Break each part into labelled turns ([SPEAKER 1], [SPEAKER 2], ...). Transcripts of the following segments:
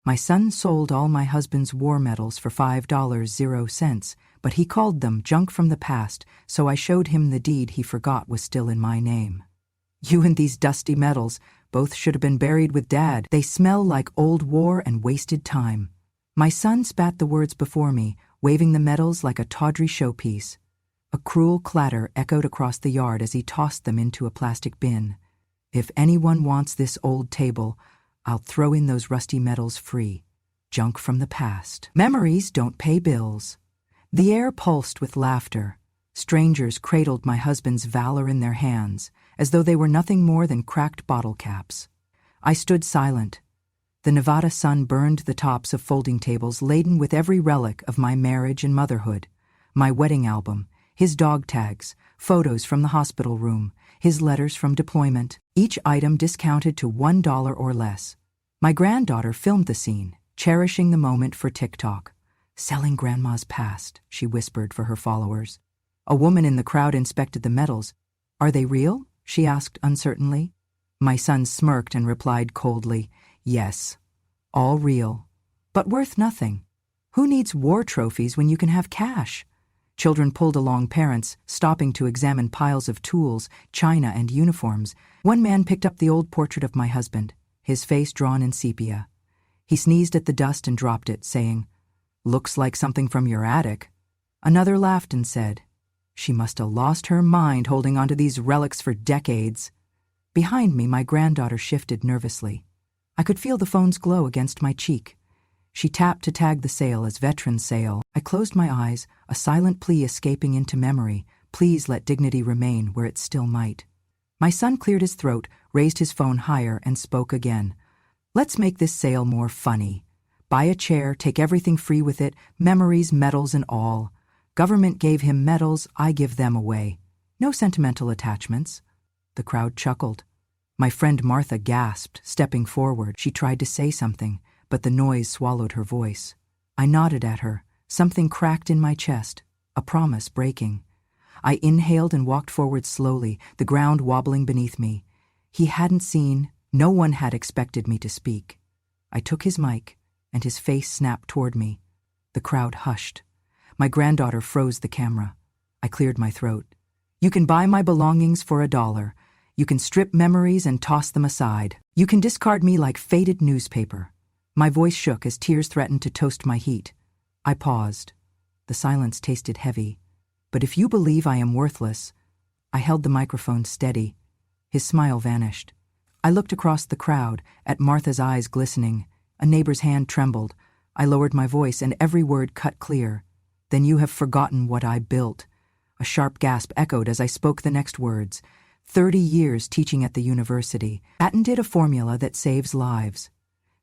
[SPEAKER 1] My son sold all my husband's war medals for $5.00, but he called them junk from the past, so I showed him the deed he forgot was still in my name. You and these dusty medals, both should have been buried with Dad. They smell like old war and wasted time. My son spat the words before me, waving the medals like a tawdry showpiece. A cruel clatter echoed across the yard as he tossed them into a plastic bin. If anyone wants this old table, I'll throw in those rusty medals free. Junk from the past. Memories don't pay bills. The air pulsed with laughter. Strangers cradled my husband's valor in their hands, as though they were nothing more than cracked bottle caps. I stood silent. The Nevada sun burned the tops of folding tables laden with every relic of my marriage and motherhood. My wedding album, his dog tags, photos from the hospital room, his letters from deployment, each item discounted to $1 or less. My granddaughter filmed the scene, cherishing the moment for TikTok. "Selling Grandma's past," she whispered for her followers. A woman in the crowd inspected the medals. "Are they real?" she asked uncertainly. My son smirked and replied coldly, "Yes, all real, but worth nothing. Who needs war trophies when you can have cash?" Children pulled along parents, stopping to examine piles of tools, china, and uniforms. One man picked up the old portrait of my husband, his face drawn in sepia. He sneezed at the dust and dropped it, saying, "Looks like something from your attic." Another laughed and said, "She must have lost her mind holding onto these relics for decades." Behind me, my granddaughter shifted nervously. I could feel the phone's glow against my cheek. She tapped to tag the sale as veteran sale. I closed my eyes, a silent plea escaping into memory. Please let dignity remain where it still might. My son cleared his throat, raised his phone higher, and spoke again. "Let's make this sale more funny. Buy a chair, take everything free with it, memories, medals, and all. Government gave him medals, I give them away. No sentimental attachments." The crowd chuckled. My friend Martha gasped, stepping forward. She tried to say something, but the noise swallowed her voice. I nodded at her. Something cracked in my chest, a promise breaking. I inhaled and walked forward slowly, the ground wobbling beneath me. He hadn't seen, no one had expected me to speak. I took his mic, and his face snapped toward me. The crowd hushed. My granddaughter froze the camera. I cleared my throat. "You can buy my belongings for $1. You can strip memories and toss them aside. You can discard me like faded newspaper." My voice shook as tears threatened to toast my heat. I paused. The silence tasted heavy. "But if you believe I am worthless..." I held the microphone steady. His smile vanished. I looked across the crowd, at Martha's eyes glistening. A neighbor's hand trembled. I lowered my voice, and every word cut clear. "Then you have forgotten what I built." A sharp gasp echoed as I spoke the next words. 30 years teaching at the university, patented a formula that saves lives.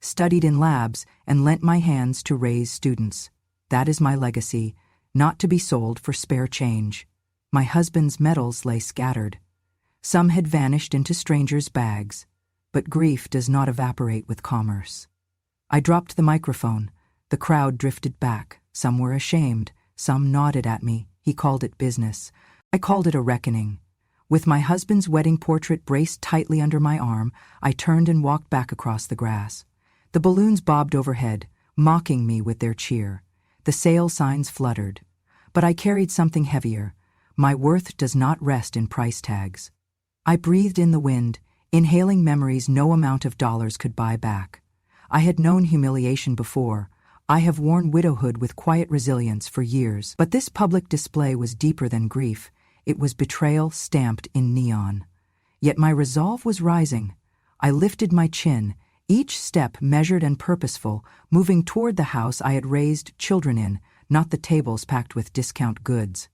[SPEAKER 1] Studied in labs and lent my hands to raise students. That is my legacy, not to be sold for spare change. My husband's medals lay scattered. Some had vanished into strangers' bags, but grief does not evaporate with commerce. I dropped the microphone. The crowd drifted back. Some were ashamed. Some nodded at me. He called it business. I called it a reckoning. With my husband's wedding portrait braced tightly under my arm, I turned and walked back across the grass. The balloons bobbed overhead, mocking me with their cheer. The sale signs fluttered. But I carried something heavier. My worth does not rest in price tags. I breathed in the wind, inhaling memories no amount of dollars could buy back. I had known humiliation before. I have worn widowhood with quiet resilience for years. But this public display was deeper than grief. It was betrayal stamped in neon. Yet my resolve was rising. I lifted my chin, each step measured and purposeful, moving toward the house I had raised children in, not the tables packed with discount goods.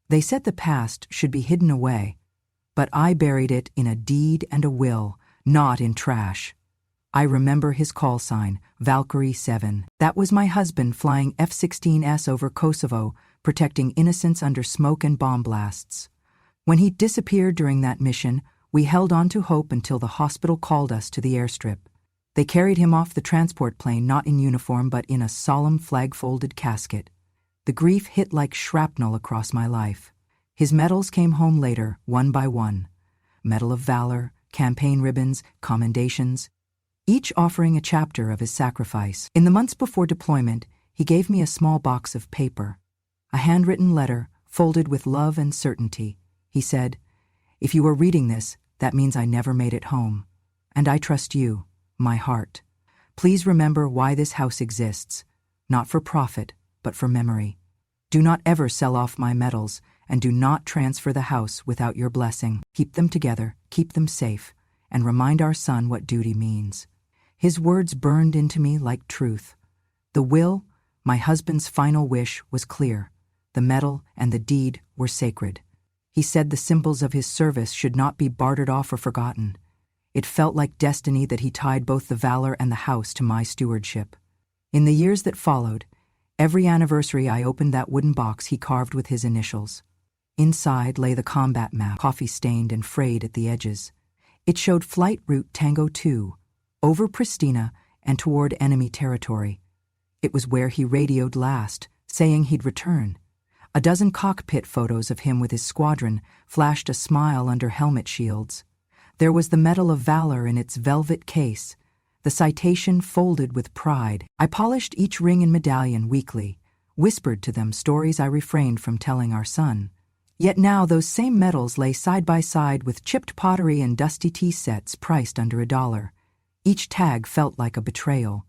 [SPEAKER 1] They said the past should be hidden away, but I buried it in a deed and a will, not in trash. I remember his call sign, Valkyrie 7. That was my husband flying F-16s over Kosovo, protecting innocents under smoke and bomb blasts. When he disappeared during that mission, we held on to hope until the hospital called us to the airstrip. They carried him off the transport plane not in uniform but in a solemn flag-folded casket. The grief hit like shrapnel across my life. His medals came home later, one by one. Medal of Valor, campaign ribbons, commendations. each offering a chapter of his sacrifice. In the months before deployment, he gave me a small box of paper, a handwritten letter folded with love and certainty. He said, "If you are reading this, that means I never made it home. And I trust you, my heart. Please remember why this house exists, not for profit, but for memory. Do not ever sell off my medals, and do not transfer the house without your blessing. Keep them together, keep them safe, and remind our son what duty means." His words burned into me like truth. The will, my husband's final wish, was clear. The medal and the deed were sacred. He said the symbols of his service should not be bartered off or forgotten. It felt like destiny that he tied both the valor and the house to my stewardship. In the years that followed, every anniversary I opened that wooden box he carved with his initials. Inside lay the combat map, coffee-stained and frayed at the edges. It showed Flight Route Tango 2, over Pristina and toward enemy territory. It was where he radioed last, saying he'd return. A dozen cockpit photos of him with his squadron flashed a smile under helmet shields. There was the Medal of Valor in its velvet case, the citation folded with pride. I polished each ring and medallion weekly, whispered to them stories I refrained from telling our son. Yet now those same medals lay side by side with chipped pottery and dusty tea sets priced under $1. Each tag felt like a betrayal.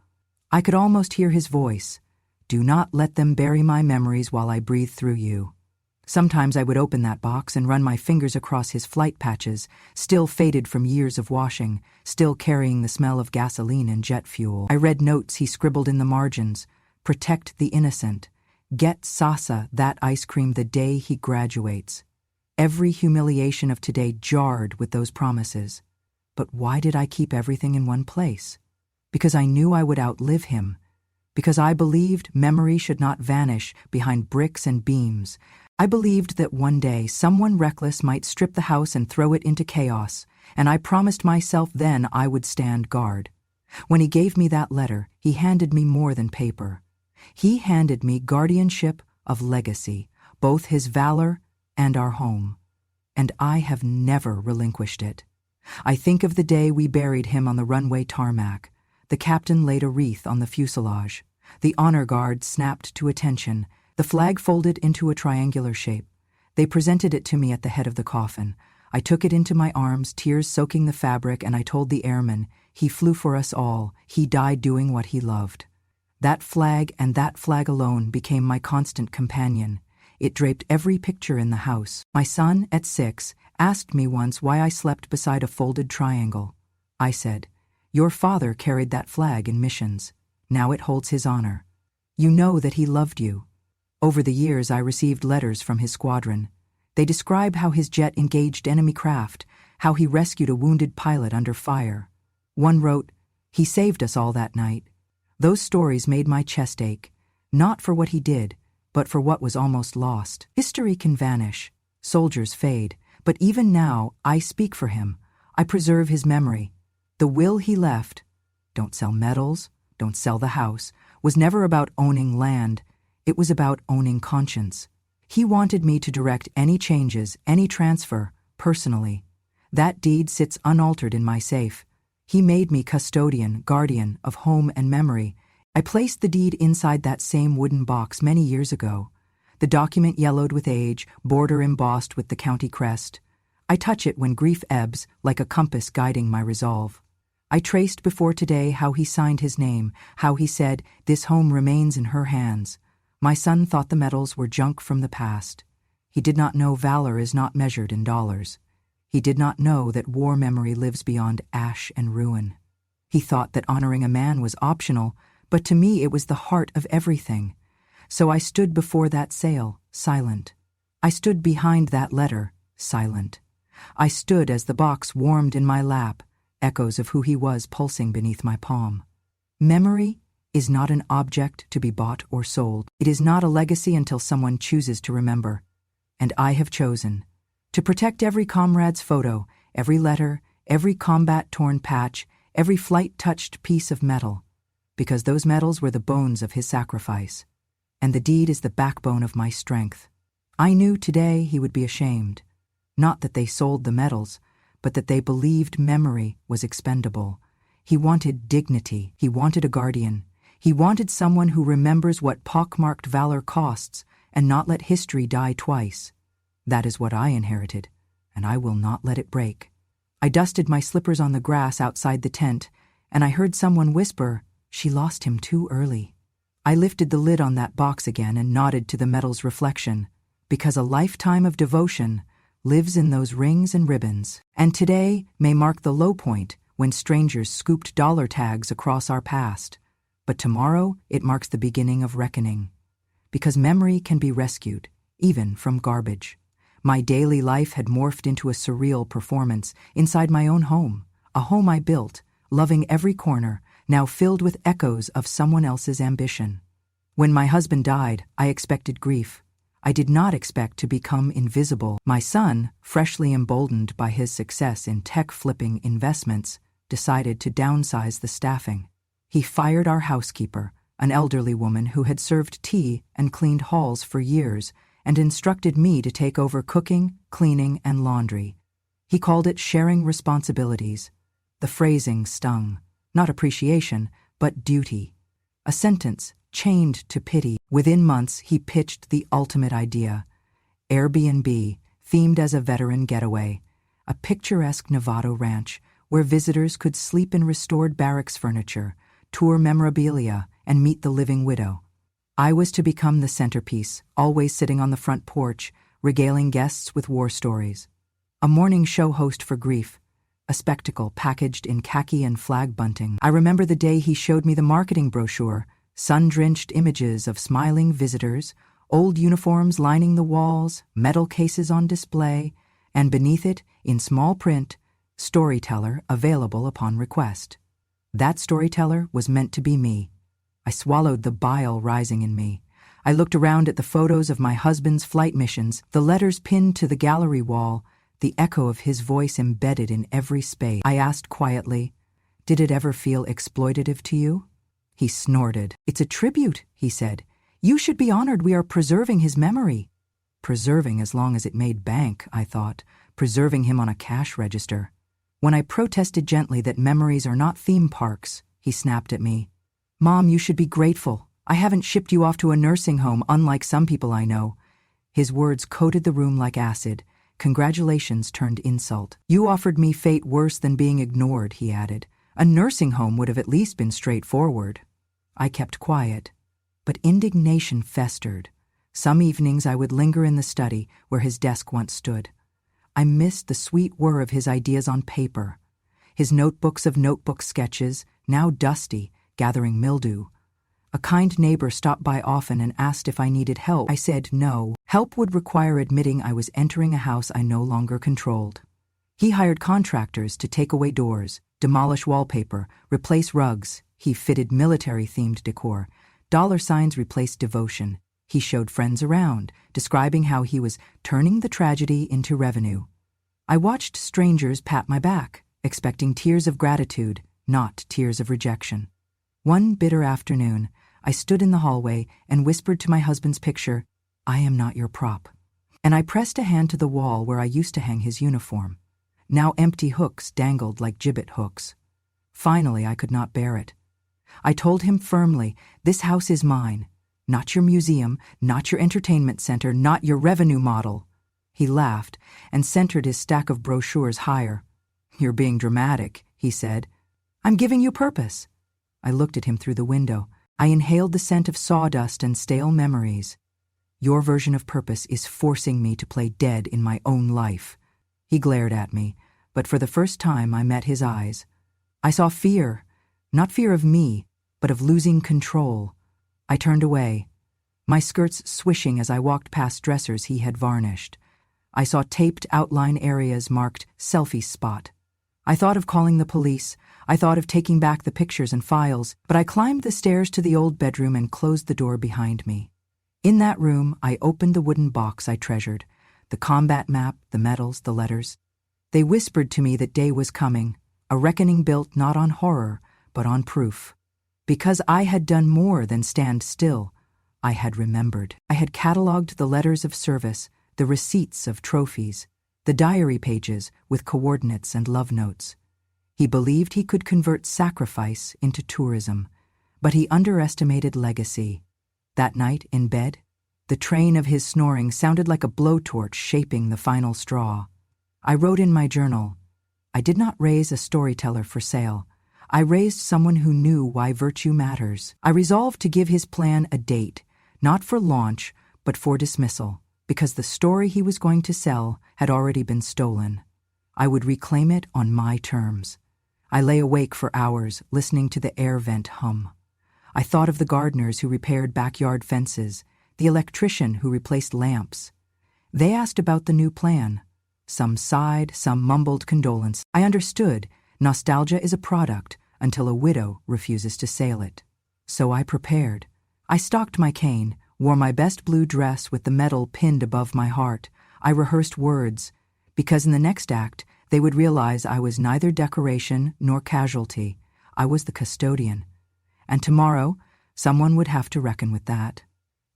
[SPEAKER 1] I could almost hear his voice. "Do not let them bury my memories while I breathe through you." Sometimes I would open that box and run my fingers across his flight patches, still faded from years of washing, still carrying the smell of gasoline and jet fuel. I read notes he scribbled in the margins. "Protect the innocent. Get Sasa that ice cream the day he graduates." Every humiliation of today jarred with those promises. But why did I keep everything in one place? Because I knew I would outlive him. Because I believed memory should not vanish behind bricks and beams. I believed that one day someone reckless might strip the house and throw it into chaos, and I promised myself then I would stand guard. When he gave me that letter, he handed me more than paper. He handed me guardianship of legacy, both his valor and our home. And I have never relinquished it. I think of the day we buried him on the runway tarmac. The captain laid a wreath on the fuselage. The honor guard snapped to attention, the flag folded into a triangular shape. They presented it to me at the head of the coffin. I took it into my arms, tears soaking the fabric, and I told the airmen, "He flew for us all. He died doing what he loved." That flag and that flag alone became my constant companion. It draped every picture in the house. My son, at 6, asked me once why I slept beside a folded triangle. I said, "Your father carried that flag in missions. Now it holds his honor. You know that he loved you." Over the years, I received letters from his squadron. They describe how his jet engaged enemy craft, how he rescued a wounded pilot under fire. One wrote, "He saved us all that night." Those stories made my chest ache, not for what he did, but for what was almost lost. History can vanish, soldiers fade, but even now I speak for him. I preserve his memory. The will he left, "Don't sell medals, don't sell the house," was never about owning land. It was about owning conscience. He wanted me to direct any changes, any transfer, personally. That deed sits unaltered in my safe. He made me custodian, guardian of home and memory. I placed the deed inside that same wooden box many years ago. The document yellowed with age, border embossed with the county crest. I touch it when grief ebbs, like a compass guiding my resolve. I traced before today how he signed his name, how he said, "This home remains in her hands." My son thought the medals were junk from the past. He did not know valor is not measured in dollars. He did not know that war memory lives beyond ash and ruin. He thought that honoring a man was optional, but to me it was the heart of everything. So I stood before that sail, silent. I stood behind that letter, silent. I stood as the box warmed in my lap, echoes of who he was pulsing beneath my palm. Memory is not an object to be bought or sold. It is not a legacy until someone chooses to remember. And I have chosen to protect every comrade's photo, every letter, every combat-torn patch, every flight-touched piece of metal, because those medals were the bones of his sacrifice, and the deed is the backbone of my strength. I knew today he would be ashamed, not that they sold the medals, but that they believed memory was expendable. He wanted dignity. He wanted a guardian. He wanted someone who remembers what pockmarked valor costs and not let history die twice. That is what I inherited, and I will not let it break. I dusted my slippers on the grass outside the tent, and I heard someone whisper, "She lost him too early." I lifted the lid on that box again and nodded to the metal's reflection, because a lifetime of devotion lives in those rings and ribbons. And today may mark the low point when strangers scooped dollar tags across our past. But tomorrow it marks the beginning of reckoning. Because memory can be rescued, even from garbage. My daily life had morphed into a surreal performance inside my own home, a home I built, loving every corner, now filled with echoes of someone else's ambition. When my husband died, I expected grief. I did not expect to become invisible. My son, freshly emboldened by his success in tech-flipping investments, decided to downsize the staffing. He fired our housekeeper, an elderly woman who had served tea and cleaned halls for years, and instructed me to take over cooking, cleaning, and laundry. He called it sharing responsibilities. The phrasing stung. Not appreciation, but duty. A sentence chained to pity. Within months, he pitched the ultimate idea. Airbnb, themed as a veteran getaway. A picturesque Nevada ranch where visitors could sleep in restored barracks furniture, tour memorabilia, and meet the living widow. I was to become the centerpiece, always sitting on the front porch, regaling guests with war stories. A morning show host for grief, a spectacle packaged in khaki and flag bunting. I remember the day he showed me the marketing brochure, sun-drenched images of smiling visitors, old uniforms lining the walls, metal cases on display, and beneath it, in small print, storyteller available upon request. That storyteller was meant to be me. I swallowed the bile rising in me. I looked around at the photos of my husband's flight missions, the letters pinned to the gallery wall, the echo of his voice embedded in every space. I asked quietly, "Did it ever feel exploitative to you?" He snorted. "It's a tribute," he said. "You should be honored we are preserving his memory." Preserving as long as it made bank, I thought, preserving him on a cash register. When I protested gently that memories are not theme parks, he snapped at me. "Mom, you should be grateful. I haven't shipped you off to a nursing home, unlike some people I know." His words coated the room like acid. Congratulations turned insult. "You offered me fate worse than being ignored," he added. "A nursing home would have at least been straightforward." I kept quiet, but indignation festered. Some evenings I would linger in the study where his desk once stood. I missed the sweet whir of his ideas on paper. His notebooks of notebook sketches, now dusty, gathering mildew. A kind neighbor stopped by often and asked if I needed help. I said no. Help would require admitting I was entering a house I no longer controlled. He hired contractors to take away doors, demolish wallpaper, replace rugs. He fitted military-themed decor. Dollar signs replaced devotion. He showed friends around, describing how he was turning the tragedy into revenue. I watched strangers pat my back, expecting tears of gratitude, not tears of rejection. One bitter afternoon, I stood in the hallway and whispered to my husband's picture, "I am not your prop." And I pressed a hand to the wall where I used to hang his uniform. Now empty hooks dangled like gibbet hooks. Finally, I could not bear it. I told him firmly, "This house is mine. Not your museum, not your entertainment center, not your revenue model." He laughed and centered his stack of brochures higher. "You're being dramatic," he said. "I'm giving you purpose." I looked at him through the window. I inhaled the scent of sawdust and stale memories. "Your version of purpose is forcing me to play dead in my own life." He glared at me, but for the first time I met his eyes. I saw fear, not fear of me, but of losing control. I turned away, my skirts swishing as I walked past dressers he had varnished. I saw taped outline areas marked selfie spot. I thought of calling the police. I thought of taking back the pictures and files, but I climbed the stairs to the old bedroom and closed the door behind me. In that room, I opened the wooden box I treasured, the combat map, the medals, the letters. They whispered to me that day was coming, a reckoning built not on horror, but on proof. Because I had done more than stand still, I had remembered. I had cataloged the letters of service, the receipts of trophies, the diary pages with coordinates and love notes. He believed he could convert sacrifice into tourism, but he underestimated legacy. That night, in bed, the train of his snoring sounded like a blowtorch shaping the final straw. I wrote in my journal, I did not raise a storyteller for sale. I raised someone who knew why virtue matters. I resolved to give his plan a date, not for launch, but for dismissal, because the story he was going to sell had already been stolen. I would reclaim it on my terms. I lay awake for hours, listening to the air vent hum. I thought of the gardeners who repaired backyard fences, the electrician who replaced lamps. They asked about the new plan. Some sighed, some mumbled condolence. I understood. Nostalgia is a product until a widow refuses to sell it. So I prepared. I stocked my cane, wore my best blue dress with the medal pinned above my heart. I rehearsed words, because in the next act, they would realize I was neither decoration nor casualty. I was the custodian. And tomorrow, someone would have to reckon with that.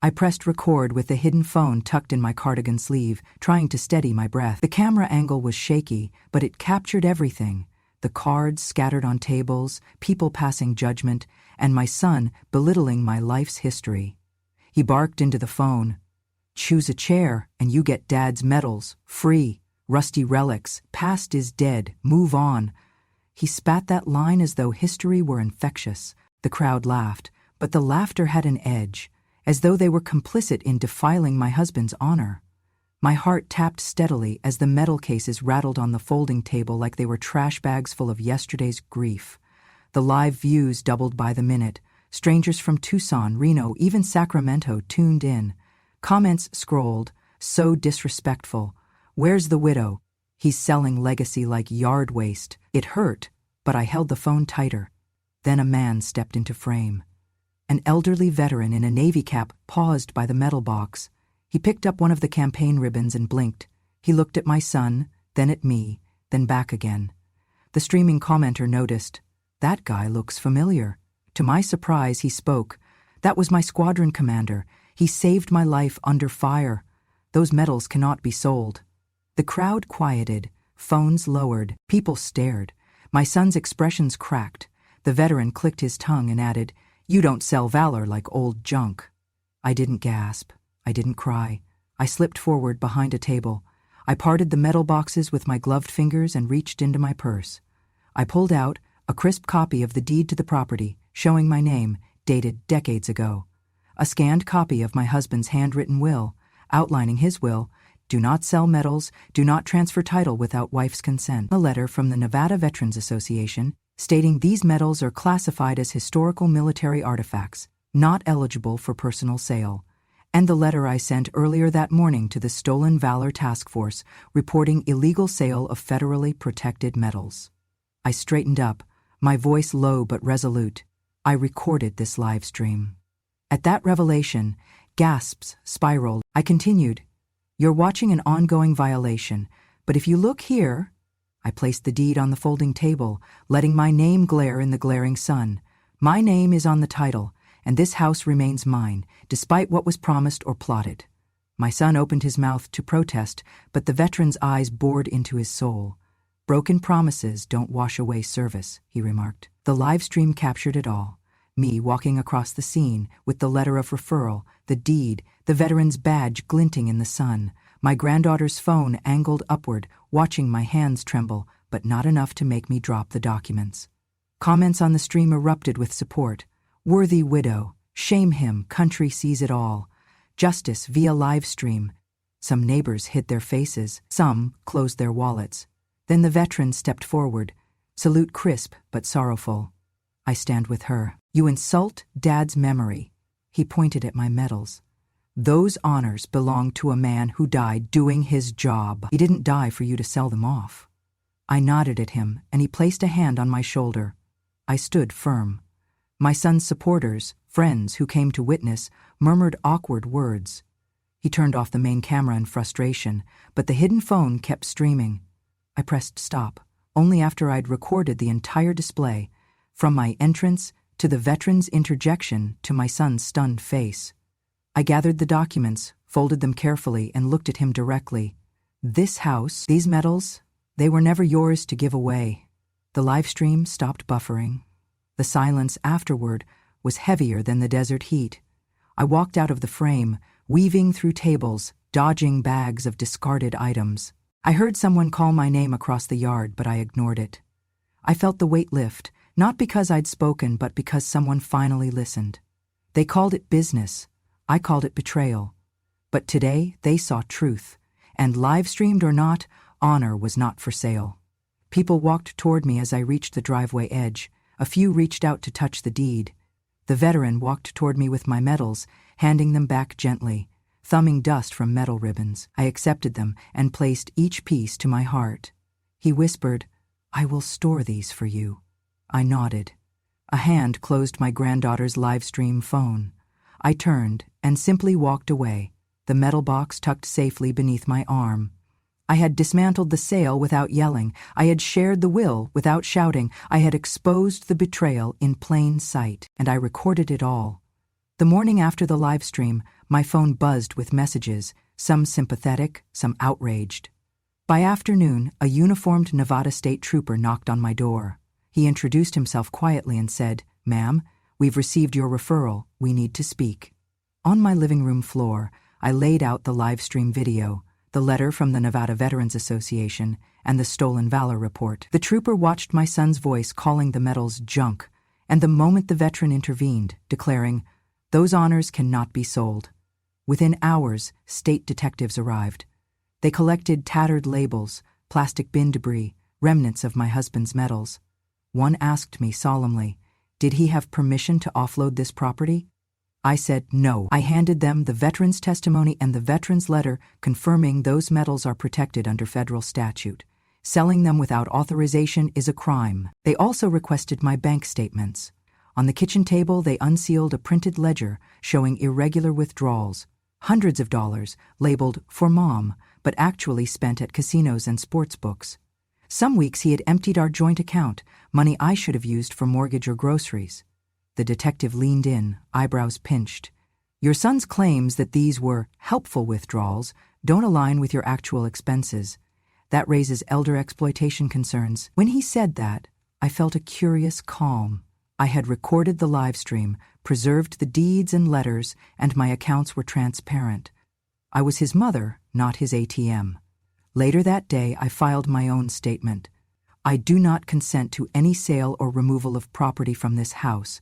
[SPEAKER 1] I pressed record with the hidden phone tucked in my cardigan sleeve, trying to steady my breath. The camera angle was shaky, but it captured everything. The cards scattered on tables, people passing judgment, and my son belittling my life's history. He barked into the phone. Choose a chair, and you get Dad's medals, free. Rusty relics, past is dead, move on. He spat that line as though history were infectious. The crowd laughed, but the laughter had an edge, as though they were complicit in defiling my husband's honor. My heart tapped steadily as the medal cases rattled on the folding table like they were trash bags full of yesterday's grief. The live views doubled by the minute. Strangers from Tucson, Reno, even Sacramento tuned in. Comments scrolled, so disrespectful. Where's the widow? He's selling legacy like yard waste. It hurt, but I held the phone tighter. Then a man stepped into frame. An elderly veteran in a Navy cap paused by the medal box. He picked up one of the campaign ribbons and blinked. He looked at my son, then at me, then back again. The streaming commenter noticed. That guy looks familiar. To my surprise, he spoke. That was my squadron commander. He saved my life under fire. Those medals cannot be sold. The crowd quieted, phones lowered, people stared. My son's expressions cracked. The veteran clicked his tongue and added, "You don't sell valor like old junk." I didn't gasp. I didn't cry. I slipped forward behind a table. I parted the medal boxes with my gloved fingers and reached into my purse. I pulled out a crisp copy of the deed to the property, showing my name, dated decades ago. A scanned copy of my husband's handwritten will, outlining his will, do not sell medals, do not transfer title without wife's consent. A letter from the Nevada Veterans Association stating these medals are classified as historical military artifacts, not eligible for personal sale. And the letter I sent earlier that morning to the Stolen Valor Task Force reporting illegal sale of federally protected medals. I straightened up, my voice low but resolute. I recorded this live stream. At that revelation, gasps spiraled. I continued, "You're watching an ongoing violation, but if you look here..." I placed the deed on the folding table, letting my name glare in the glaring sun. My name is on the title, and this house remains mine, despite what was promised or plotted. My son opened his mouth to protest, but the veteran's eyes bored into his soul. "Broken promises don't wash away service," he remarked. The live stream captured it all. Me walking across the scene with the letter of referral, the deed, the veteran's badge glinting in the sun, my granddaughter's phone angled upward, watching my hands tremble, but not enough to make me drop the documents. Comments on the stream erupted with support. "Worthy widow, shame him, country sees it all. Justice via live stream." Some neighbors hid their faces, some closed their wallets. Then the veteran stepped forward, salute crisp but sorrowful. "I stand with her. You insult Dad's memory." He pointed at my medals. "Those honors belong to a man who died doing his job. He didn't die for you to sell them off." I nodded at him, and he placed a hand on my shoulder. I stood firm. My son's supporters, friends who came to witness, murmured awkward words. He turned off the main camera in frustration, but the hidden phone kept streaming. I pressed stop, only after I'd recorded the entire display, from my entrance to the veteran's interjection to my son's stunned face. I gathered the documents, folded them carefully, and looked at him directly. "This house, these medals, they were never yours to give away. The live stream stopped buffering. The silence afterward was heavier than the desert heat. I walked out of the frame, weaving through tables, dodging bags of discarded items. I heard someone call my name across the yard, but I ignored it. I felt the weight lift, not because I'd spoken, but because someone finally listened. They called it business. I called it betrayal. But today they saw truth, and live-streamed or not, honor was not for sale. People walked toward me as I reached the driveway edge. A few reached out to touch the deed. The veteran walked toward me with my medals, handing them back gently, thumbing dust from medal ribbons. I accepted them and placed each piece to my heart. He whispered, "I will store these for you." I nodded. A hand closed my granddaughter's live-stream phone. I turned and simply walked away, the metal box tucked safely beneath my arm. I had dismantled the sale without yelling. I had shared the will without shouting. I had exposed the betrayal in plain sight, and I recorded it all. The morning after the live stream, my phone buzzed with messages, some sympathetic, some outraged. By afternoon, a uniformed Nevada state trooper knocked on my door. He introduced himself quietly and said, "Ma'am, we've received your referral. We need to speak." On my living room floor, I laid out the live stream video, the letter from the Nevada Veterans Association, and the Stolen Valor report. The trooper watched my son's voice calling the medals junk, and the moment the veteran intervened, declaring, "Those honors cannot be sold." Within hours, state detectives arrived. They collected tattered labels, plastic bin debris, remnants of my husband's medals. One asked me solemnly, "Did he have permission to offload this property?" I said no. I handed them the veteran's testimony and the veteran's letter confirming those medals are protected under federal statute. Selling them without authorization is a crime. They also requested my bank statements. On the kitchen table, they unsealed a printed ledger showing irregular withdrawals, hundreds of dollars, labeled "for mom," but actually spent at casinos and sports books. Some weeks he had emptied our joint account, money I should have used for mortgage or groceries. The detective leaned in, eyebrows pinched. "Your son's claims that these were helpful withdrawals don't align with your actual expenses. That raises elder exploitation concerns." When he said that, I felt a curious calm. I had recorded the live stream, preserved the deeds and letters, and my accounts were transparent. I was his mother, not his ATM. Later that day, I filed my own statement. I do not consent to any sale or removal of property from this house.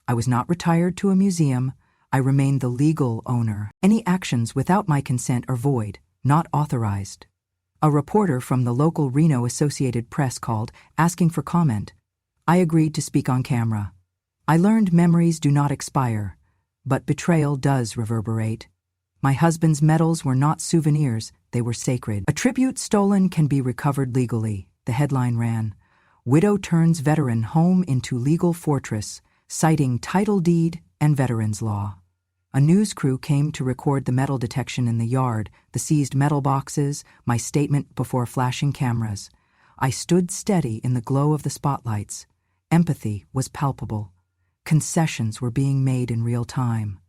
[SPEAKER 1] I was not retired to a museum. I remain the legal owner. Any actions without my consent are void, not authorized. A reporter from the local Reno Associated Press called, asking for comment. I agreed to speak on camera. I learned memories do not expire, but betrayal does reverberate. My husband's medals were not souvenirs, they were sacred. "A tribute stolen can be recovered legally," the headline ran. "Widow turns veteran home into legal fortress, citing title deed and veterans law." A news crew came to record the metal detection in the yard, the seized metal boxes, my statement before flashing cameras. I stood steady in the glow of the spotlights. Empathy was palpable. Concessions were being made in real time.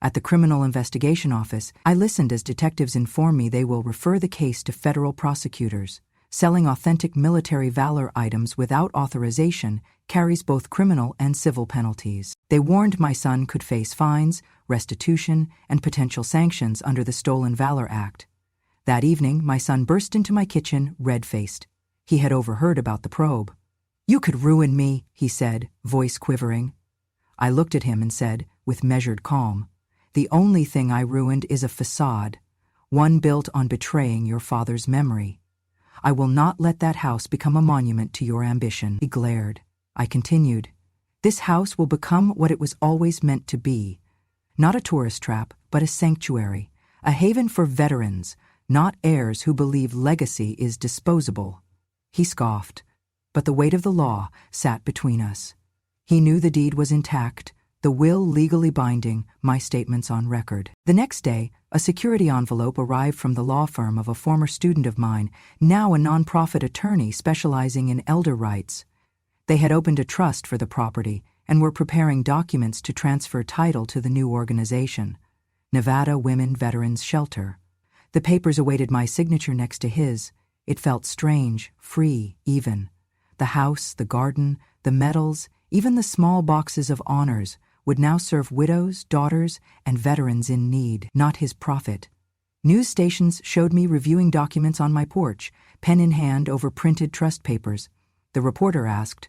[SPEAKER 1] At the Criminal Investigation Office, I listened as detectives inform me they will refer the case to federal prosecutors. Selling authentic military valor items without authorization carries both criminal and civil penalties. They warned my son could face fines, restitution, and potential sanctions under the Stolen Valor Act. That evening, my son burst into my kitchen, red-faced. He had overheard about the probe. "You could ruin me," he said, voice quivering. I looked at him and said, with measured calm, "The only thing I ruined is a facade, one built on betraying your father's memory. I will not let that house become a monument to your ambition." He glared. I continued, "This house will become what it was always meant to be. Not a tourist trap, but a sanctuary, a haven for veterans, not heirs who believe legacy is disposable." He scoffed, but the weight of the law sat between us. He knew the deed was intact, the will legally binding, my statements on record. The next day, a security envelope arrived from the law firm of a former student of mine, now a nonprofit attorney specializing in elder rights. They had opened a trust for the property and were preparing documents to transfer title to the new organization, Nevada Women Veterans Shelter. The papers awaited my signature next to his. It felt strange, free, even. the house, the garden, the medals, even the small boxes of honors, would now serve widows, daughters, and veterans in need, not his profit. News stations showed me reviewing documents on my porch, pen in hand over printed trust papers. The reporter asked,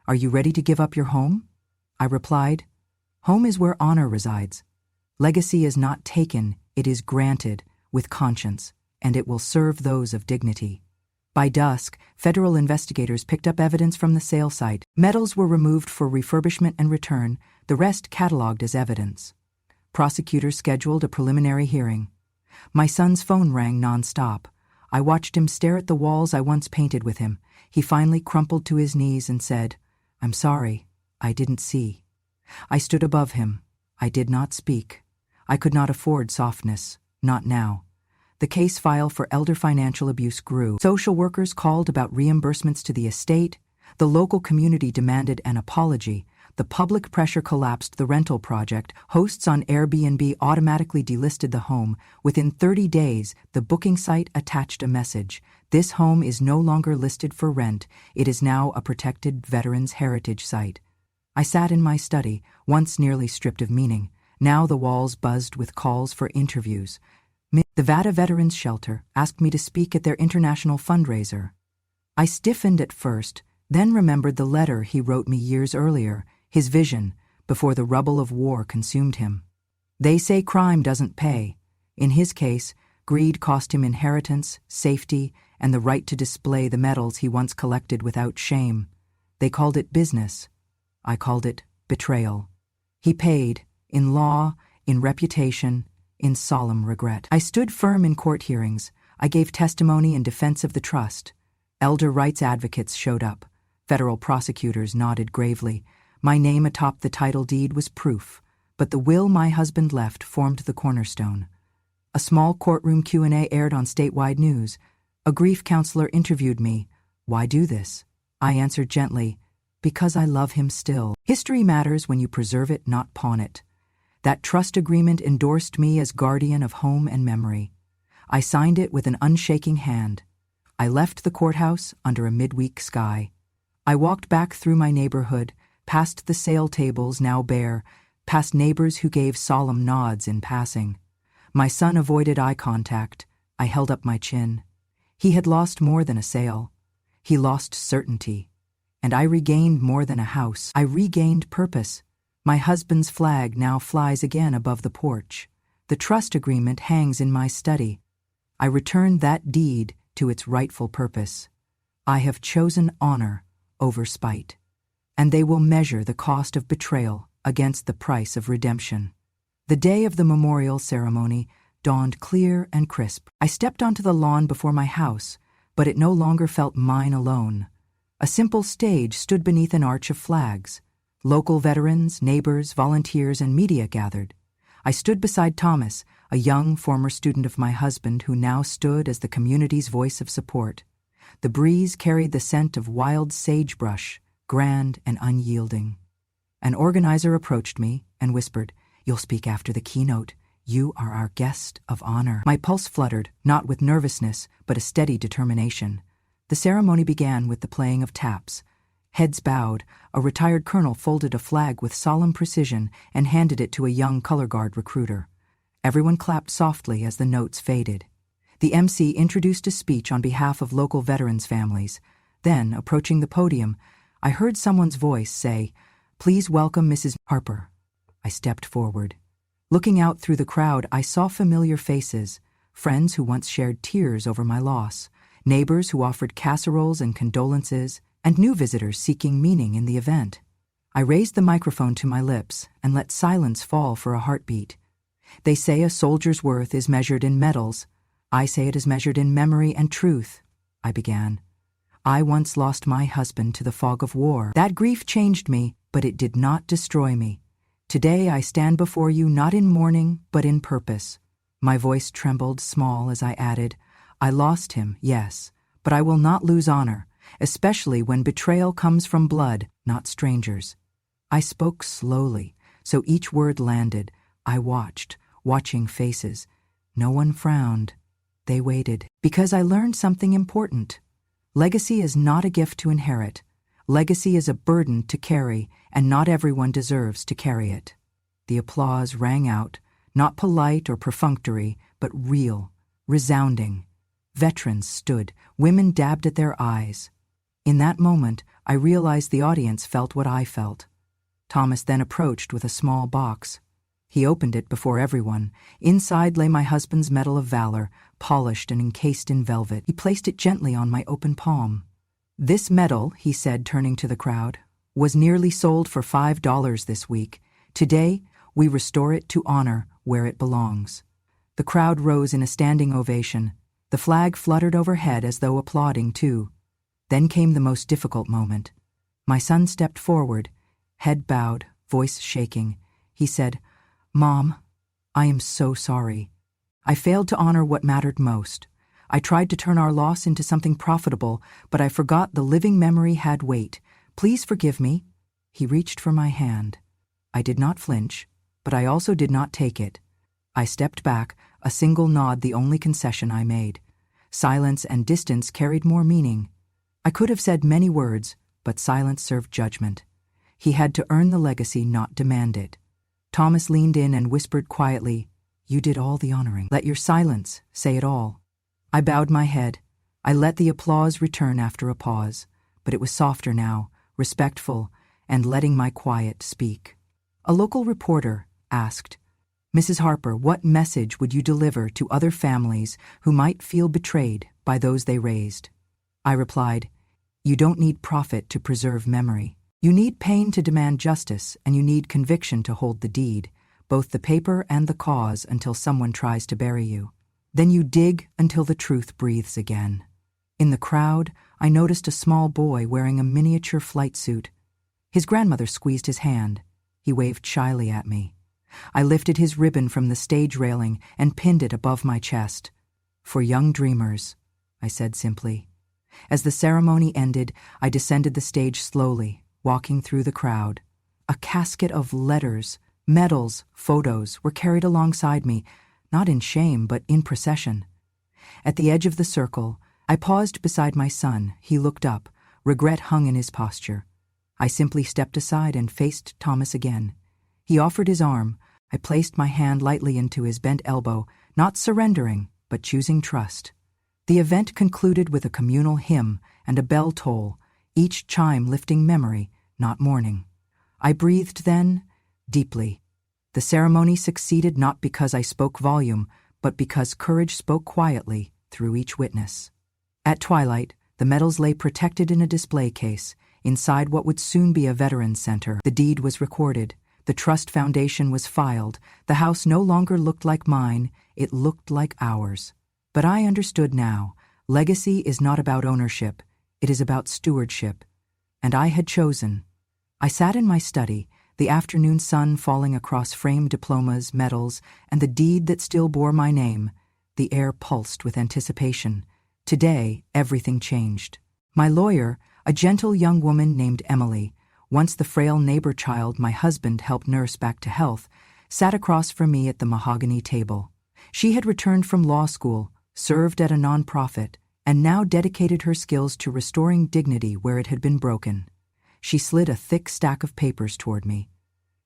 [SPEAKER 1] "Are you ready to give up your home?" I replied, "Home is where honor resides. Legacy is not taken, it is granted, with conscience, and it will serve those of dignity." By dusk, federal investigators picked up evidence from the sale site. Medals were removed for refurbishment and return, the rest cataloged as evidence. Prosecutors scheduled a preliminary hearing. My son's phone rang nonstop. I watched him stare at the walls I once painted with him. He finally crumpled to his knees and said, "I'm sorry, I didn't see." I stood above him. I did not speak. I could not afford softness, not now. The case file for elder financial abuse grew. Social workers called about reimbursements to the estate. The local community demanded an apology. The public pressure collapsed the rental project. Hosts on Airbnb automatically delisted the home. Within 30 days, the booking site attached a message. "This home is no longer listed for rent. It is now a protected Veterans Heritage Site." I sat in my study, once nearly stripped of meaning. Now the walls buzzed with calls for interviews. The Vada Veterans Shelter asked me to speak at their international fundraiser. I stiffened at first, then remembered the letter he wrote me years earlier, his vision, before the rubble of war consumed him. They say crime doesn't pay. In his case, greed cost him inheritance, safety, and the right to display the medals he once collected without shame. They called it business. I called it betrayal. He paid, in law, in reputation, in solemn regret. I stood firm in court hearings. I gave testimony in defense of the trust. Elder rights advocates showed up. Federal prosecutors nodded gravely. My name atop the title deed was proof, but the will my husband left formed the cornerstone. A small courtroom Q&A aired on statewide news. A grief counselor interviewed me. "Why do this?" I answered gently, "Because I love him still." History matters when you preserve it, not pawn it. That trust agreement endorsed me as guardian of home and memory. I signed it with an unshaking hand. I left the courthouse under a midweek sky. I walked back through my neighborhood, past the sale tables now bare, past neighbors who gave solemn nods in passing. My son avoided eye contact. I held up my chin. He had lost more than a sale. He lost certainty. And I regained more than a house. I regained purpose. My husband's flag now flies again above the porch. The trust agreement hangs in my study. I returned that deed to its rightful purpose. I have chosen honor over spite, and they will measure the cost of betrayal against the price of redemption. The day of the memorial ceremony dawned clear and crisp. I stepped onto the lawn before my house, but it no longer felt mine alone. A simple stage stood beneath an arch of flags. Local veterans, neighbors, volunteers, and media gathered. I stood beside Thomas, a young former student of my husband who now stood as the community's voice of support. The breeze carried the scent of wild sagebrush, grand and unyielding. An organizer approached me and whispered, "You'll speak after the keynote. You are our guest of honor." My pulse fluttered, not with nervousness, but a steady determination. The ceremony began with the playing of taps. Heads bowed, a retired colonel folded a flag with solemn precision and handed it to a young color guard recruiter. Everyone clapped softly as the notes faded. The MC introduced a speech on behalf of local veterans' families. Then, approaching the podium, I heard someone's voice say, "Please welcome Mrs. Harper." I stepped forward. Looking out through the crowd, I saw familiar faces, friends who once shared tears over my loss, neighbors who offered casseroles and condolences, and new visitors seeking meaning in the event. I raised the microphone to my lips and let silence fall for a heartbeat. They say a soldier's worth is measured in medals. I say it is measured in memory and truth, I began. I once lost my husband to the fog of war. That grief changed me, but it did not destroy me. Today I stand before you not in mourning, but in purpose. My voice trembled small as I added, I lost him, yes, but I will not lose honor, especially when betrayal comes from blood, not strangers. I spoke slowly, so each word landed. I watched, watching faces. No one frowned. They waited, because I learned something important. Legacy is not a gift to inherit. Legacy is a burden to carry, and not everyone deserves to carry it. The applause rang out, not polite or perfunctory, but real, resounding. Veterans stood, women dabbed at their eyes. In that moment, I realized the audience felt what I felt. Thomas then approached with a small box. He opened it before everyone. Inside lay my husband's Medal of Valor, polished and encased in velvet. He placed it gently on my open palm. "This medal," he said, turning to the crowd, "was nearly sold for $5 this week. Today, we restore it to honor where it belongs." The crowd rose in a standing ovation. The flag fluttered overhead as though applauding too. Then came the most difficult moment. My son stepped forward, head bowed, voice shaking. He said, "Mom, I am so sorry. I failed to honor what mattered most. I tried to turn our loss into something profitable, but I forgot the living memory had weight. Please forgive me." He reached for my hand. I did not flinch, but I also did not take it. I stepped back, a single nod the only concession I made. Silence and distance carried more meaning. I could have said many words, but silence served judgment. He had to earn the legacy, not demand it. Thomas leaned in and whispered quietly, "You did all the honoring. Let your silence say it all." I bowed my head. I let the applause return after a pause, but it was softer now, respectful, and letting my quiet speak. A local reporter asked, "Mrs. Harper, what message would you deliver to other families who might feel betrayed by those they raised?" I replied, "You don't need profit to preserve memory. You need pain to demand justice, and you need conviction to hold the deed, both the paper and the cause, until someone tries to bury you. Then you dig until the truth breathes again." In the crowd, I noticed a small boy wearing a miniature flight suit. His grandmother squeezed his hand. He waved shyly at me. I lifted his ribbon from the stage railing and pinned it above my chest. "For young dreamers," I said simply. As the ceremony ended, I descended the stage slowly, walking through the crowd. A casket of letters, medals, photos were carried alongside me, not in shame, but in procession. At the edge of the circle, I paused beside my son. He looked up, regret hung in his posture. I simply stepped aside and faced Thomas again. He offered his arm. I placed my hand lightly into his bent elbow, not surrendering, but choosing trust. The event concluded with a communal hymn and a bell toll, each chime lifting memory, not mourning. I breathed then, deeply. The ceremony succeeded not because I spoke volume, but because courage spoke quietly through each witness. At twilight, the medals lay protected in a display case, inside what would soon be a veterans center. The deed was recorded. The trust foundation was filed. The house no longer looked like mine, it looked like ours. But I understood now, legacy is not about ownership, it is about stewardship. And I had chosen. I sat in my study, the afternoon sun falling across framed diplomas, medals, and the deed that still bore my name. The air pulsed with anticipation. Today, everything changed. My lawyer, a gentle young woman named Emily, once the frail neighbor child my husband helped nurse back to health, sat across from me at the mahogany table. She had returned from law school, served at a nonprofit, and now dedicated her skills to restoring dignity where it had been broken. She slid a thick stack of papers toward me.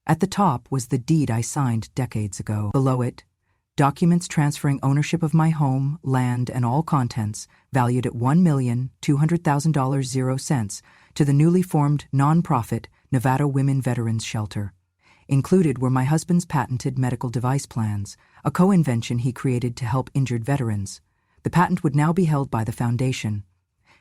[SPEAKER 1] At the top was the deed I signed decades ago. Below it, documents transferring ownership of my home, land, and all contents, valued at $1,200,000 to the newly formed nonprofit Nevada Women Veterans Shelter. Included were my husband's patented medical device plans, a co-invention he created to help injured veterans. The patent would now be held by the foundation.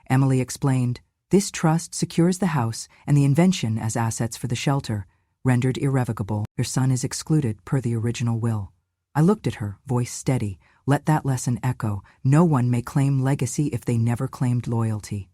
[SPEAKER 1] Emily explained, "This trust secures the house and the invention as assets for the shelter, rendered irrevocable. Your son is excluded per the original will." I looked at her, voice steady. Let that lesson echo. No one may claim legacy if they never claimed loyalty.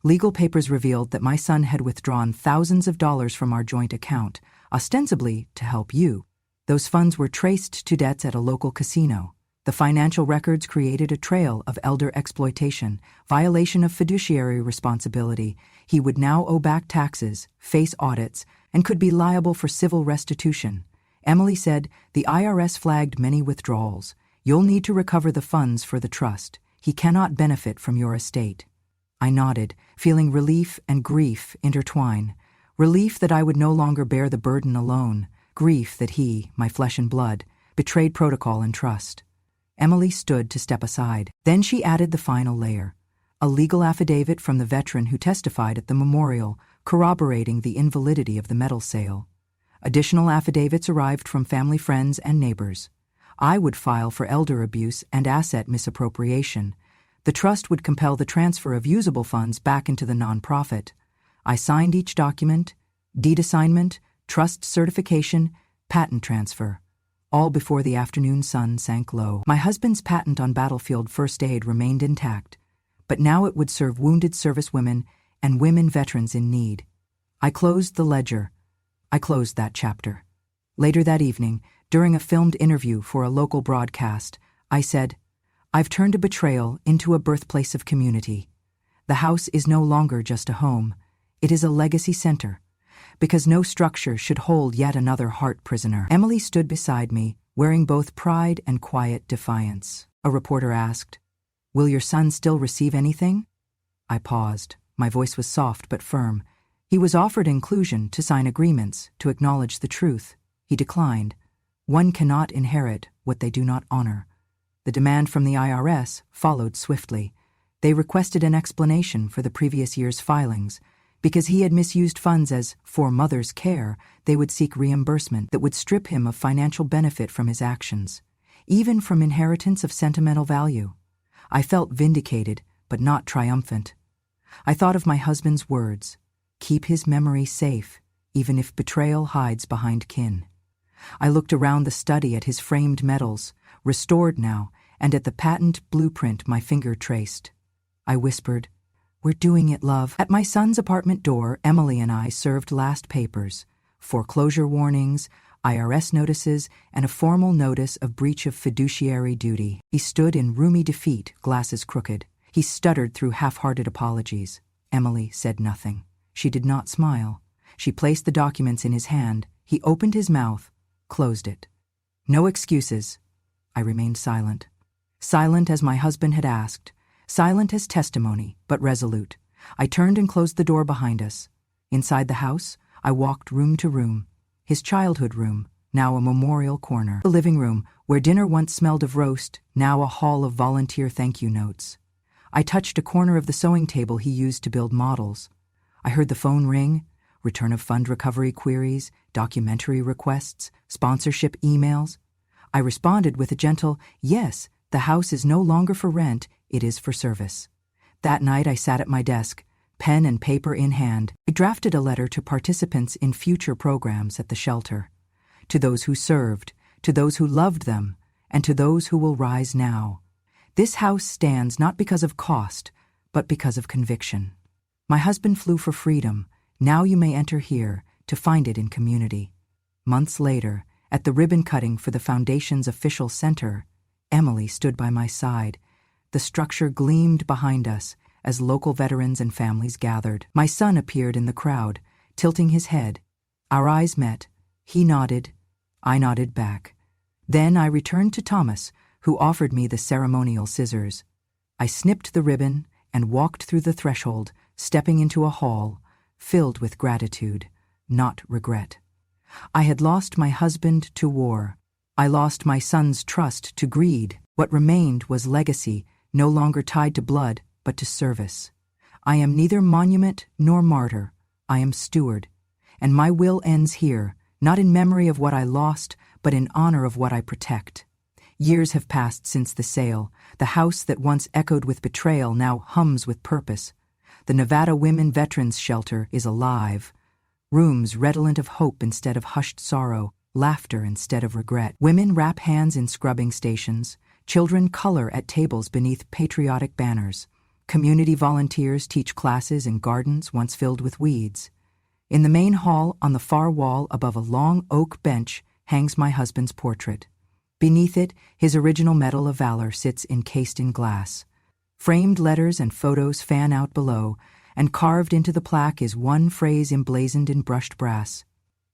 [SPEAKER 1] Legal papers revealed that my son had withdrawn thousands of dollars from our joint account, ostensibly to help you. Those funds were traced to debts at a local casino. The financial records created a trail of elder exploitation, violation of fiduciary responsibility. He would now owe back taxes, face audits, and could be liable for civil restitution. Emily said, "The IRS flagged many withdrawals. You'll need to recover the funds for the trust. He cannot benefit from your estate." I nodded, feeling relief and grief intertwine. Relief that I would no longer bear the burden alone. Grief that he, my flesh and blood, betrayed protocol and trust. Emily stood to step aside. Then she added the final layer. A legal affidavit from the veteran who testified at the memorial, corroborating the invalidity of the medal sale. Additional affidavits arrived from family, friends, and neighbors. I would file for elder abuse and asset misappropriation. The trust would compel the transfer of usable funds back into the nonprofit. I signed each document: deed assignment, trust certification, patent transfer, all before the afternoon sun sank low. My husband's patent on battlefield first aid remained intact, but now it would serve wounded servicewomen and women veterans in need. I closed the ledger. I closed that chapter. Later that evening, during a filmed interview for a local broadcast, I said, "I've turned a betrayal into a birthplace of community. The house is no longer just a home. It is a legacy center, because no structure should hold yet another heart prisoner." Emily stood beside me, wearing both pride and quiet defiance. A reporter asked, "Will your son still receive anything?" I paused. My voice was soft but firm. He was offered inclusion to sign agreements, to acknowledge the truth. He declined. One cannot inherit what they do not honor. The demand from the IRS followed swiftly. They requested an explanation for the previous year's filings. Because he had misused funds as for mother's care, they would seek reimbursement that would strip him of financial benefit from his actions, even from inheritance of sentimental value. I felt vindicated, but not triumphant. I thought of my husband's words: keep his memory safe, even if betrayal hides behind kin. I looked around the study at his framed medals, restored now, and at the patent blueprint my finger traced. I whispered, "We're doing it, love." At my son's apartment door, Emily and I served last papers: foreclosure warnings, IRS notices, and a formal notice of breach of fiduciary duty. He stood in roomy defeat, glasses crooked. He stuttered through half-hearted apologies. Emily said nothing. She did not smile. She placed the documents in his hand. He opened his mouth, closed it. No excuses. I remained silent. Silent as my husband had asked. Silent as testimony, but resolute. I turned and closed the door behind us. Inside the house, I walked room to room. His childhood room, now a memorial corner. The living room, where dinner once smelled of roast, now a hall of volunteer thank-you notes. I touched a corner of the sewing table he used to build models. I heard the phone ring, return of fund recovery queries, documentary requests, sponsorship emails. I responded with a gentle, "Yes, the house is no longer for rent, it is for service." That night I sat at my desk, pen and paper in hand. I drafted a letter to participants in future programs at the shelter. To those who served, to those who loved them, and to those who will rise now. This house stands not because of cost, but because of conviction. My husband flew for freedom. Now you may enter here to find it in community. Months later, at the ribbon cutting for the Foundation's official center, Emily stood by my side. The structure gleamed behind us as local veterans and families gathered. My son appeared in the crowd, tilting his head. Our eyes met. He nodded. I nodded back. Then I returned to Thomas, who offered me the ceremonial scissors. I snipped the ribbon and walked through the threshold, stepping into a hall filled with gratitude, not regret. I had lost my husband to war. I lost my son's trust to greed. What remained was legacy, no longer tied to blood, but to service. I am neither monument nor martyr. I am steward. And my will ends here, not in memory of what I lost, but in honor of what I protect. Years have passed since the sale. The house that once echoed with betrayal now hums with purpose. The Nevada Women Veterans Shelter is alive. Rooms redolent of hope instead of hushed sorrow, laughter instead of regret. Women wrap hands in scrubbing stations. Children color at tables beneath patriotic banners. Community volunteers teach classes in gardens once filled with weeds. In the main hall, on the far wall above a long oak bench, hangs my husband's portrait. Beneath it, his original Medal of Valor sits encased in glass. Framed letters and photos fan out below, and carved into the plaque is one phrase emblazoned in brushed brass: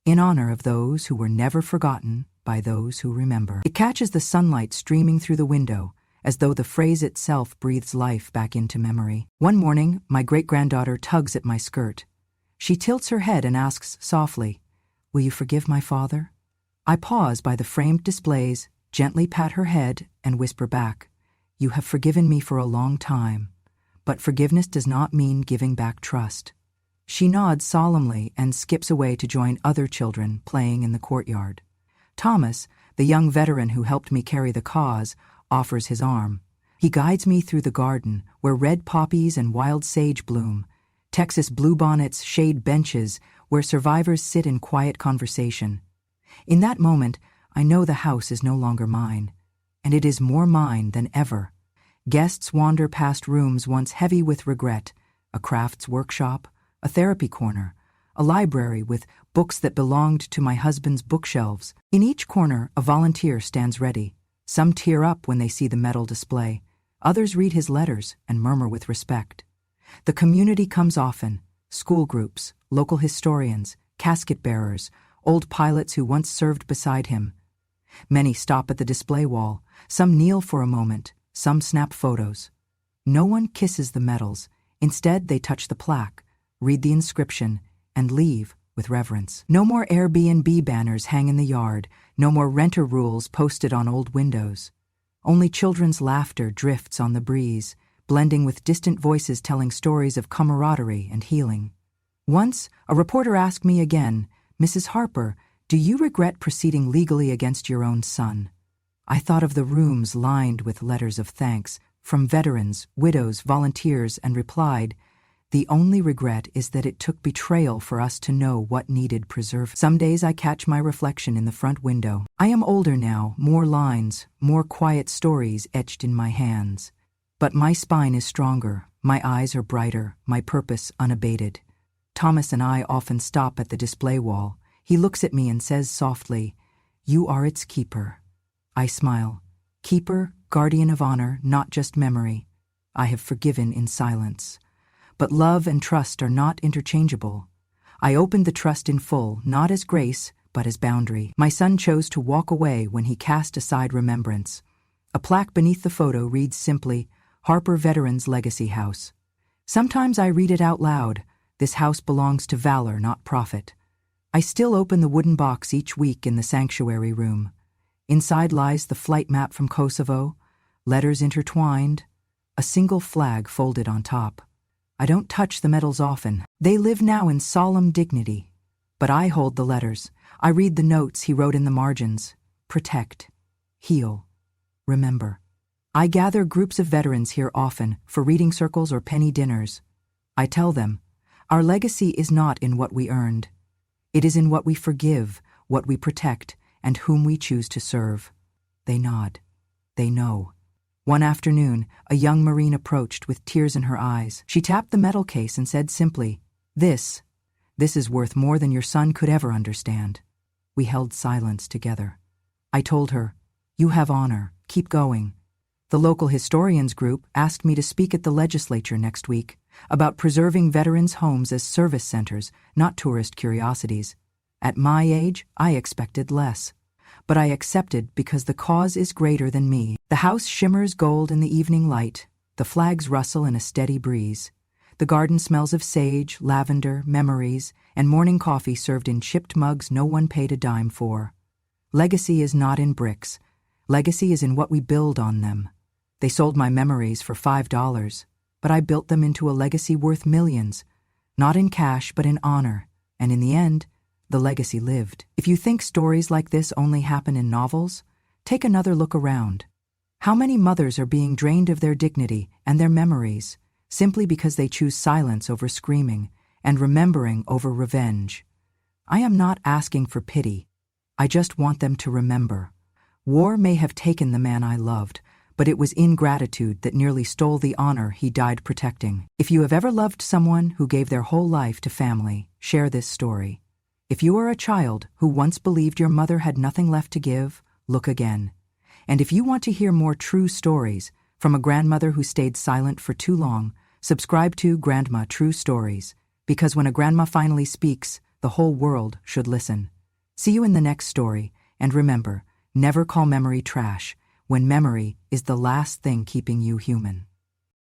[SPEAKER 1] "In honor of those who were never forgotten by those who remember." It catches the sunlight streaming through the window as though the phrase itself breathes life back into memory. One morning, my great-granddaughter tugs at my skirt. She tilts her head and asks softly, "Will you forgive my father?" I pause by the framed displays, gently pat her head, and whisper back, "You have forgiven me for a long time, but forgiveness does not mean giving back trust." She nods solemnly and skips away to join other children playing in the courtyard. Thomas, the young veteran who helped me carry the cause, offers his arm. He guides me through the garden, where red poppies and wild sage bloom. Texas bluebonnets shade benches where survivors sit in quiet conversation. In that moment, I know the house is no longer mine, and it is more mine than ever. Guests wander past rooms once heavy with regret, a crafts workshop, a therapy corner, a library with books that belonged to my husband's bookshelves. In each corner, a volunteer stands ready. Some tear up when they see the medal display. Others read his letters and murmur with respect. The community comes often: school groups, local historians, casket bearers, old pilots who once served beside him. Many stop at the display wall. Some kneel for a moment. Some snap photos. No one kisses the medals. Instead, they touch the plaque, read the inscription, and leave with reverence. No more Airbnb banners hang in the yard. No more renter rules posted on old windows. Only children's laughter drifts on the breeze, blending with distant voices telling stories of camaraderie and healing. Once, a reporter asked me again, "Mrs. Harper, do you regret proceeding legally against your own son?" I thought of the rooms lined with letters of thanks from veterans, widows, volunteers, and replied, "The only regret is that it took betrayal for us to know what needed preserved." Some days I catch my reflection in the front window. I am older now, more lines, more quiet stories etched in my hands. But my spine is stronger, my eyes are brighter, my purpose unabated. Thomas and I often stop at the display wall. He looks at me and says softly, "You are its keeper." I smile. Keeper, guardian of honor, not just memory. I have forgiven in silence. But love and trust are not interchangeable. I opened the trust in full, not as grace, but as boundary. My son chose to walk away when he cast aside remembrance. A plaque beneath the photo reads simply, "Harper Veterans Legacy House." Sometimes I read it out loud. This house belongs to valor, not profit. I still open the wooden box each week in the sanctuary room. Inside lies the flight map from Kosovo, letters intertwined, a single flag folded on top. I don't touch the medals often. They live now in solemn dignity. But I hold the letters. I read the notes he wrote in the margins. Protect. Heal. Remember. I gather groups of veterans here often for reading circles or penny dinners. I tell them, our legacy is not in what we earned. It is in what we forgive, what we protect, and whom we choose to serve. They nod. They know. One afternoon, a young Marine approached with tears in her eyes. She tapped the medal case and said simply, This is worth more than your son could ever understand." We held silence together. I told her, "You have honor. Keep going." The local historians group asked me to speak at the legislature next week about preserving veterans' homes as service centers, not tourist curiosities. At my age, I expected less. But I accepted because the cause is greater than me. The house shimmers gold in the evening light. The flags rustle in a steady breeze. The garden smells of sage, lavender, memories, and morning coffee served in chipped mugs no one paid a dime for. Legacy is not in bricks. Legacy is in what we build on them. They sold my memories for $5, but I built them into a legacy worth millions, not in cash but in honor, and in the end, the legacy lived. If you think stories like this only happen in novels, take another look around. How many mothers are being drained of their dignity and their memories simply because they choose silence over screaming and remembering over revenge? I am not asking for pity. I just want them to remember. War may have taken the man I loved, but it was ingratitude that nearly stole the honor he died protecting. If you have ever loved someone who gave their whole life to family, share this story. If you are a child who once believed your mother had nothing left to give, look again. And if you want to hear more true stories from a grandmother who stayed silent for too long, subscribe to Grandma True Stories, because when a grandma finally speaks, the whole world should listen. See you in the next story, and remember, never call memory trash. when memory is the last thing keeping you human.